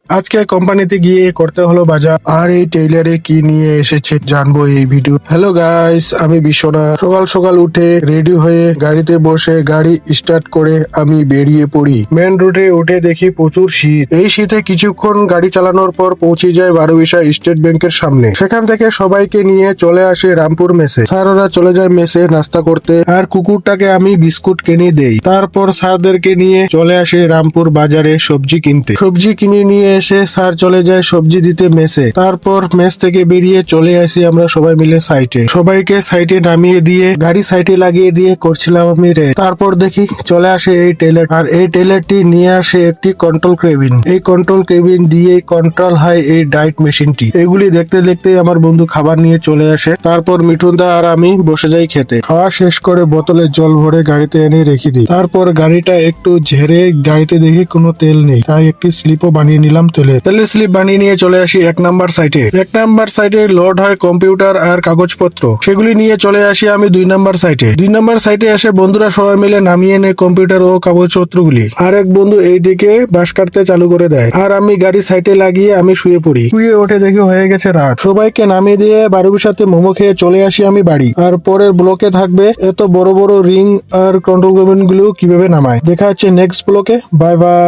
আজকে কোম্পানিতে গিয়ে করতে হলো বাজার, আর এই টেইলারে কি নিয়ে এসেছে জানবো এই ভিডিও। হ্যালো গাইস, আমি বিশ্বনাথ। সকাল সকাল উঠে রেডি হয়ে গাড়িতে বসে গাড়ি স্টার্ট করে আমি বেরিয়ে পড়ি। মেন রোডে উঠে দেখি প্রচুর শীত। এই শীতে কিছুক্ষণ গাড়ি চালানোর পর পৌঁছে যায় বারোবিশা স্টেট ব্যাংকের সামনে। সেখান থেকে সবাইকে নিয়ে চলে আসে রামপুর মেসে। স্যার ওরা চলে যায় মেসে নাস্তা করতে, আর কুকুরটাকে আমি বিস্কুট কিনে দেই। তারপর স্যারদেরকে নিয়ে চলে আসে রামপুর বাজারে সবজি কিনতে। সবজি কিনে নিয়ে এসে স্যার চলে যায় সবজি দিতে মেসে। তারপর মেস থেকে বেরিয়ে চলে আসি আমরা সবাই মিলে সাইটে। সবাইকে সাইটে নামিয়ে দিয়ে গাড়ি সাইটে লাগিয়ে দিয়ে করছিলাম আমি রে। তারপর দেখি চলে আসে এই টেলার, আর এই টেলারটি নিয়ে আসে একটি কন্ট্রোল কেবিন। এই কন্ট্রোল কেবিন দিয়ে কন্ট্রোল হয় এই ডায়েট মেশিনটি। এগুলি দেখতে দেখতে আমার বন্ধু খাবার নিয়ে চলে আসে। তারপর মিঠুনদা আর আমি বসে যাই খেতে। খাওয়া শেষ করে বোতলে জল ভরে গাড়িতে এনে রেখে দিই। তারপর গাড়িটা একটু ঝেড়ে গাড়িতে দেখি কোনো তেল নেই, তাই একটি স্লিপও বানিয়ে নিলাম তেলের স্লিপ বানিয়ে নিয়ে চলে আসি 1 নাম্বার সাইটে। 1 নাম্বার সাইটে লোড হয় কম্পিউটার আর কাগজপত্র, সেগুলি নিয়ে চলে আসি আমি 2 নাম্বার সাইটে। 2 নাম্বার সাইটে এসে বন্ধুরা সবাই মিলে নামিয়ে নেয় কম্পিউটার ও কাগজপত্রগুলি। আর এক বন্ধু এইদিকে বাঁশ কাটতে চালু করে দেয়, আর আমি গাড়ি সাইটে লাগিয়ে আমি শুয়ে পড়ি। শুয়ে উঠে দেখি হয়ে গেছে রাত। সবাইকে নামিয়ে দিয়ে বারবির সাথে মোমো খেয়ে চলে আসি আমি বাড়ি। আর পরের ব্লকে থাকবে এত বড় বড় রিং আর কন্ট্রোল কেবিন গুলো কিভাবে নামায়। দেখা হচ্ছে নেক্সট ব্লকে। Bye bye.